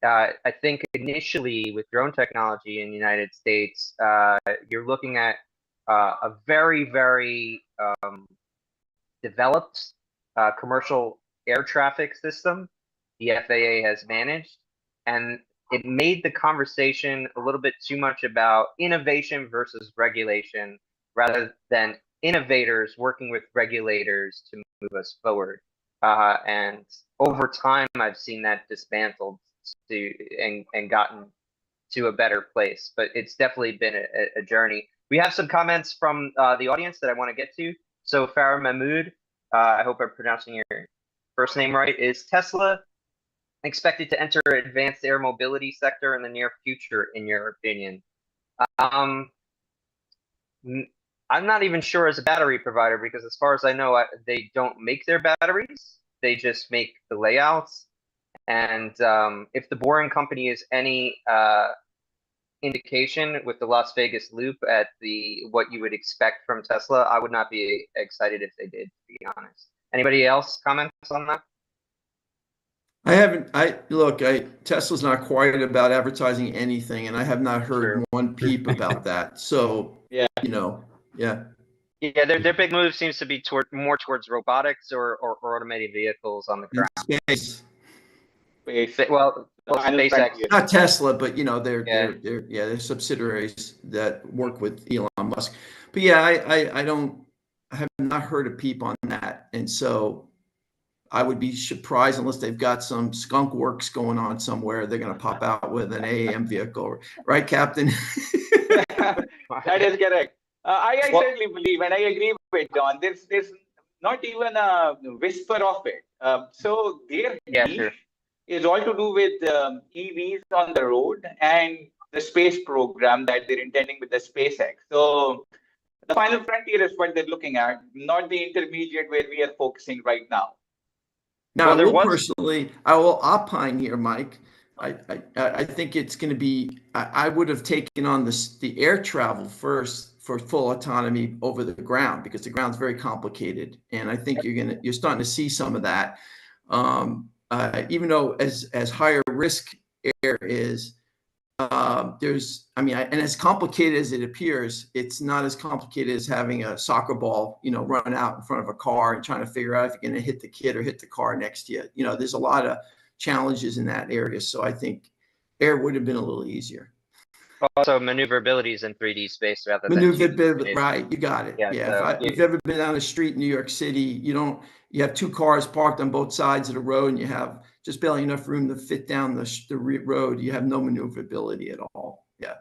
[SPEAKER 1] I think initially with drone technology in the United States, you're looking at a very developed commercial air traffic system the FAA has managed, and it made the conversation a little bit too much about innovation versus regulation rather than innovators working with regulators to move us forward. And over time, I've seen that dismantled and gotten to a better place. But it's definitely been a journey. We have some comments from the audience that I want to get to. So Farah Mahmood, I hope I'm pronouncing your first name right, is Tesla expected to enter advanced air mobility sector in the near future, in your opinion? I'm not even sure as a battery provider, because as far as I know, they don't make their batteries. They just make the layouts. And if the Boring Company is any indication with the Las Vegas loop at what you would expect from Tesla, I would not be excited if they did, to be honest. Anybody else comments on that?
[SPEAKER 4] Tesla's not quiet about advertising anything, and I have not heard one peep about that. So,
[SPEAKER 2] yeah.
[SPEAKER 1] Yeah, their big move seems to be more towards robotics or automated vehicles on the ground.
[SPEAKER 4] Space.
[SPEAKER 1] Well, SpaceX.
[SPEAKER 4] Not Tesla, but they're subsidiaries that work with Elon Musk. But yeah, I have not heard a peep on that, and so I would be surprised unless they've got some skunk works going on somewhere. They're going to pop out with an AAM vehicle, right, Captain?
[SPEAKER 2] That is correct. I certainly believe, and I agree with John. There's not even a whisper of it. So their niche is all to do with EVs on the road and the space program that they're intending with the SpaceX. So the final frontier is what they're looking at, not the intermediate where we are focusing right now.
[SPEAKER 4] Now, personally, I will opine here, Mike. I think it's going to be. I would have taken on the air travel first for full autonomy over the ground, because the ground's very complicated, and I think you're starting to see some of that. Even though as higher risk air is, and as complicated as it appears, it's not as complicated as having a soccer ball, run out in front of a car and trying to figure out if you're going to hit the kid or hit the car next to you. There's a lot of challenges in that area. So I think air would have been a little easier.
[SPEAKER 1] Also, maneuverability is in 3D space rather than
[SPEAKER 4] maneuverability. Right, you got it.
[SPEAKER 1] Yeah.
[SPEAKER 4] If you've ever been down the street in New York City, you have two cars parked on both sides of the road, and you have just barely enough room to fit down the road. You have no maneuverability at all.
[SPEAKER 1] Yeah.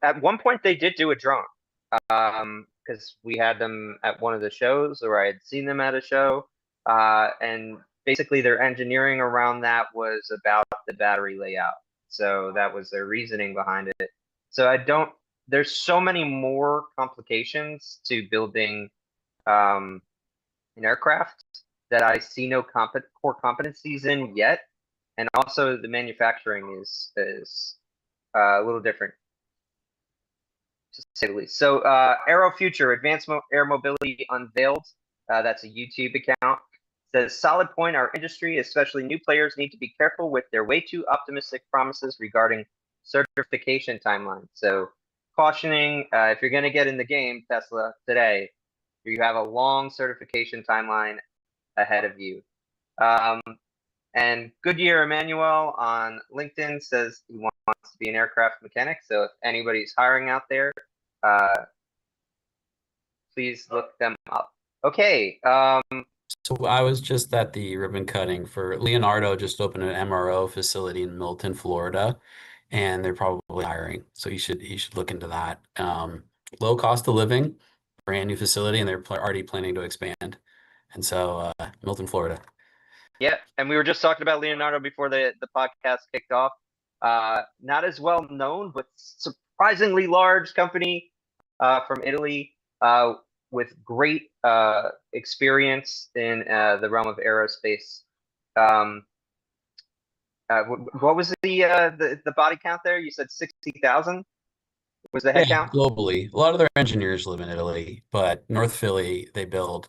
[SPEAKER 1] At one point, they did do a drone, because we had them at one of the shows, or I had seen them at a show, and basically their engineering around that was about the battery layout. So that was their reasoning behind it. So there's so many more complications to building an aircraft that I see no core competencies in yet. And also the manufacturing is a little different, to say the least. So Aero Future, Advanced Air Mobility Unveiled. That's a YouTube account. Says, solid point, our industry, especially new players, need to be careful with their way too optimistic promises regarding certification timelines. So cautioning, if you're going to get in the game, Tesla, today, you have a long certification timeline ahead of you. And Goodyear Emmanuel on LinkedIn says he wants to be an aircraft mechanic. So if anybody's hiring out there, please look them up. Okay.
[SPEAKER 3] So I was just at the ribbon cutting for Leonardo, just opened an MRO facility in Milton, Florida, and they're probably hiring. So he should look into that. Low cost of living, brand new facility, and they're already planning to expand. And so Milton, Florida.
[SPEAKER 1] Yeah, and we were just talking about Leonardo before the podcast kicked off. Not as well known, but surprisingly large company from Italy. With great experience in the realm of aerospace. What was the body count there? You said 60,000 was the head count?
[SPEAKER 3] Globally. A lot of their engineers live in Italy, but North Philly, they build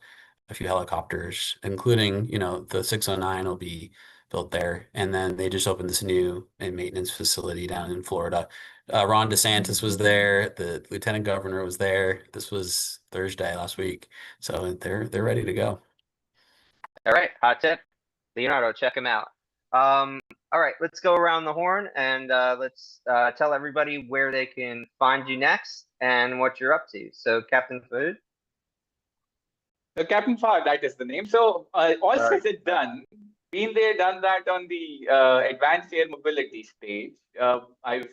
[SPEAKER 3] a few helicopters, including, the 609 will be built there. And then they just opened this new maintenance facility down in Florida. Ron DeSantis was there. The lieutenant governor was there. This was Thursday last week, so they're ready to go.
[SPEAKER 1] All right, hot tip, Leonardo, check him out. All right, let's go around the horn and let's tell everybody where they can find you next and what you're up to. So, Captain Fahad.
[SPEAKER 2] So Captain Fahad, that is the name. So all said and done, been there, done that on the advanced air mobility stage. I've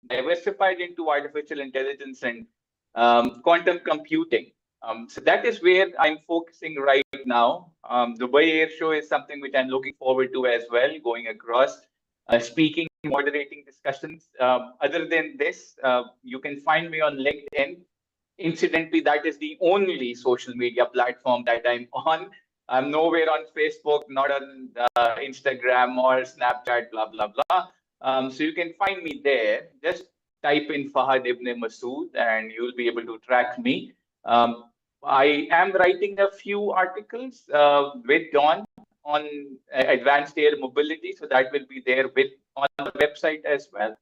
[SPEAKER 2] diversified into artificial intelligence and quantum computing. So that is where I'm focusing right now. Dubai Air Show is something which I'm looking forward to as well, going across, speaking, moderating discussions. Other than this, you can find me on LinkedIn. Incidentally, that is the only social media platform that I'm on. I'm nowhere on Facebook, not on Instagram or Snapchat, blah, blah, blah. So you can find me there. Just type in Fahad ibne Masood and you'll be able to track me. I am writing a few articles with Don on advanced air mobility. So that will be there on the website as well.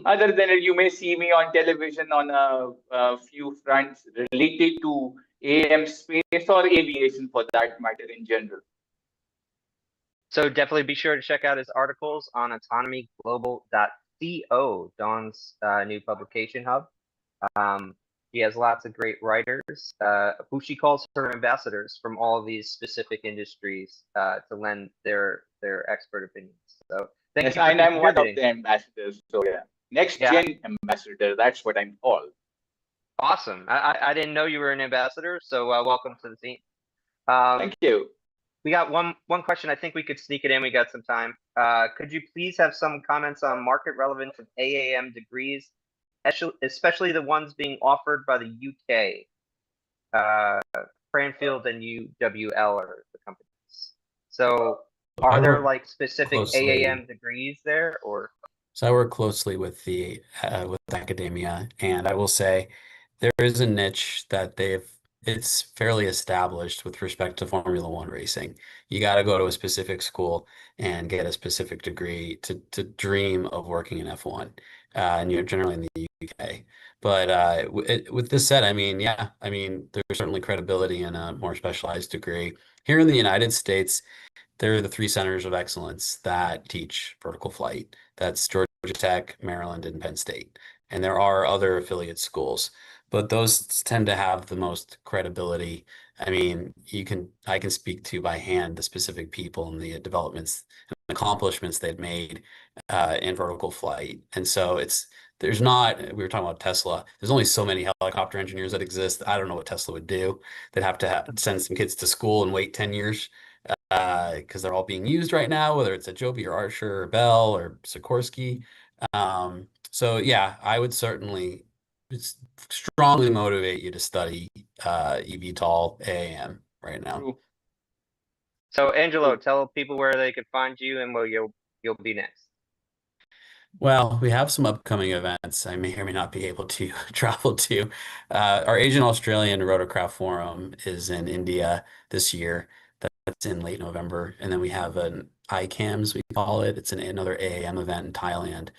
[SPEAKER 2] Other than it, you may see me on television on a few fronts related to AAM space or aviation for that matter in general.
[SPEAKER 1] So definitely be sure to check out his articles on autonomyglobal.co, Don's new publication hub. He has lots of great writers who she calls her ambassadors from all of these specific industries to lend their expert opinions. So
[SPEAKER 2] yes, and I'm one of the ambassadors. So yeah, next gen ambassador. That's what I'm called.
[SPEAKER 1] Awesome. I didn't know you were an ambassador. So welcome to the team.
[SPEAKER 2] Thank you.
[SPEAKER 1] We got one question. I think we could sneak it in. We got some time. Could you please have some comments on market relevance of AAM degrees, especially the ones being offered by the UK? Cranfield and UWL are the companies. So are there like specific AAM degrees there, or?
[SPEAKER 3] So I work closely with the with academia, and I will say there is a niche that it's fairly established with respect to Formula One racing. You got to go to a specific school and get a specific degree to dream of working in F1, and you're generally in the UK. But with this said, I mean, yeah, I mean, there's certainly credibility in a more specialized degree. Here in the United States, there are the 3 centers of excellence that teach vertical flight. That's Georgia Tech, Maryland, and Penn State. And there are other affiliate schools, but those tend to have the most credibility. I mean, I can speak to by hand the specific people and the developments and accomplishments they've made in vertical flight. And so we were talking about Tesla. There's only so many helicopter engineers that exist. I don't know what Tesla would do. They'd have to send some kids to school and wait 10 years because they're all being used right now, whether it's at Joby or Archer or Bell or Sikorsky. So yeah, I would certainly strongly motivate you to study EVTOL AAM right now.
[SPEAKER 1] So Angelo, tell people where they can find you and where you'll be next.
[SPEAKER 3] Well, we have some upcoming events I may or may not be able to travel to. Our Asian Australian Rotorcraft Forum is in India this year. That's in late November. And then we have an ICAMS, we call it. It's another AAM event in Thailand.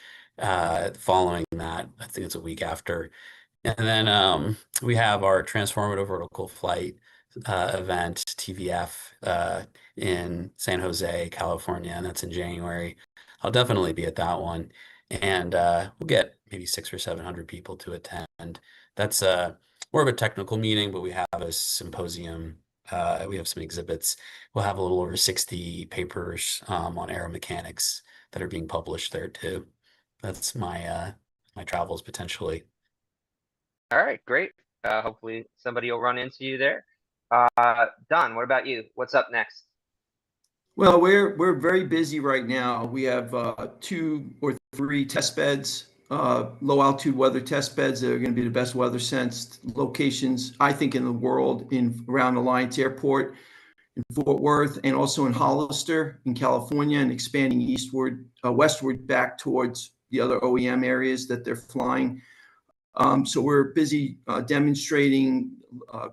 [SPEAKER 3] Following that, I think it's a week after. And then we have our Transformative Vertical Flight event, TVF, in San Jose, California, and that's in January. I'll definitely be at that one. And we'll get maybe 600 or 700 people to attend. That's more of a technical meeting, but we have a symposium. We have some exhibits. We'll have a little over 60 papers on aeromechanics that are being published there too. That's my travels potentially.
[SPEAKER 1] All right, great. Hopefully somebody will run into you there. Don, what about you? What's up next?
[SPEAKER 4] Well, we're very busy right now. We have 2 or 3 test beds, low altitude weather test beds that are going to be the best weather sensed locations, I think, in the world, around Alliance Airport in Fort Worth, and also in Hollister in California, and expanding westward back towards the other OEM areas that they're flying. So we're busy demonstrating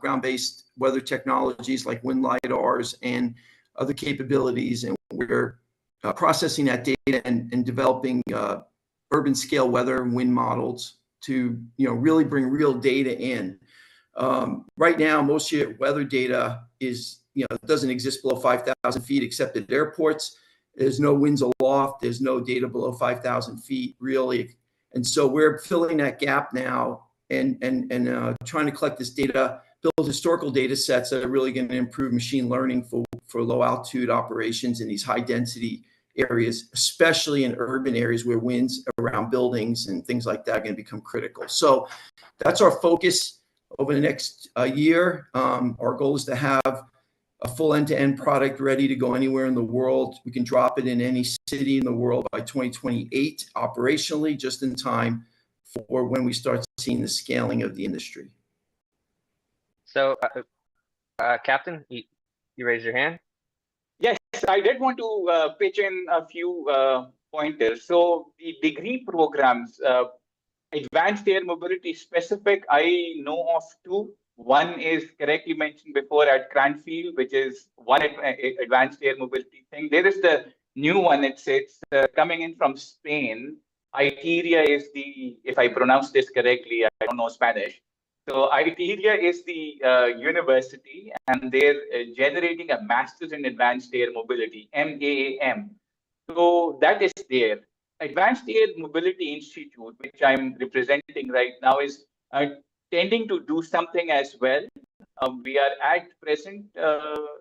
[SPEAKER 4] ground-based weather technologies like wind lidars and other capabilities, and we're processing that data and developing urban scale weather and wind models to really bring real data in. Right now, most of your weather data is doesn't exist below 5,000 feet except at airports. There's no winds aloft. There's no data below 5,000 feet really, and so we're filling that gap now and trying to collect this data, build historical data sets that are really going to improve machine learning for low altitude operations in these high density areas, especially in urban areas where winds around buildings and things like that are going to become critical. So that's our focus over the next year. Our goal is to have a full end-to-end product ready to go anywhere in the world. We can drop it in any city in the world by 2028 operationally, just in time for when we start seeing the scaling of the industry.
[SPEAKER 1] So, Captain, you raised your hand.
[SPEAKER 2] Yes, I did want to pitch in a few pointers. So the degree programs, advanced air mobility specific, I know of two. One is correctly mentioned before at Cranfield, which is one advanced air mobility thing. There is the new one. It's coming in from Spain. ITERIA is the, if I pronounce this correctly, I don't know Spanish. So ITERIA is the university, and they're generating a master's in advanced air mobility, MAAM. So that is there. Advanced Air Mobility Institute, which I'm representing right now, is tending to do something as well. We are at present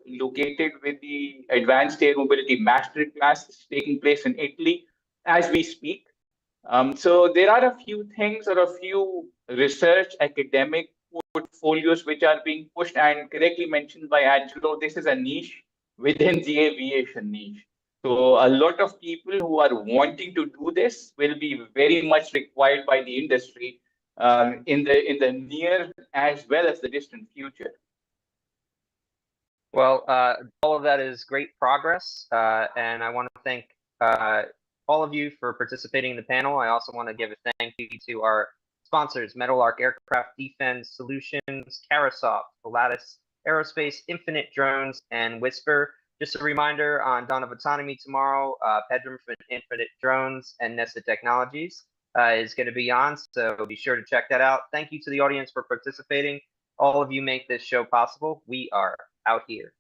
[SPEAKER 2] located with the Advanced Air Mobility Master Class taking place in Italy as we speak. So there are a few things or a few research academic portfolios which are being pushed, and correctly mentioned by Angelo, this is a niche within the aviation niche. So a lot of people who are wanting to do this will be very much required by the industry in the near as well as the distant future.
[SPEAKER 1] Well, all of that is great progress, and I want to thank all of you for participating in the panel. I also want to give a thank you to our sponsors, Meadowlark Aircraft Defense Solutions, Carasoft, Volatus Aerospace, Infinite Drones, and Whisper. Just a reminder, on Dawn of Autonomy tomorrow, Pedram from Infinite Drones and Nesta Technologies is going to be on, so be sure to check that out. Thank you to the audience for participating. All of you make this show possible. We are out here.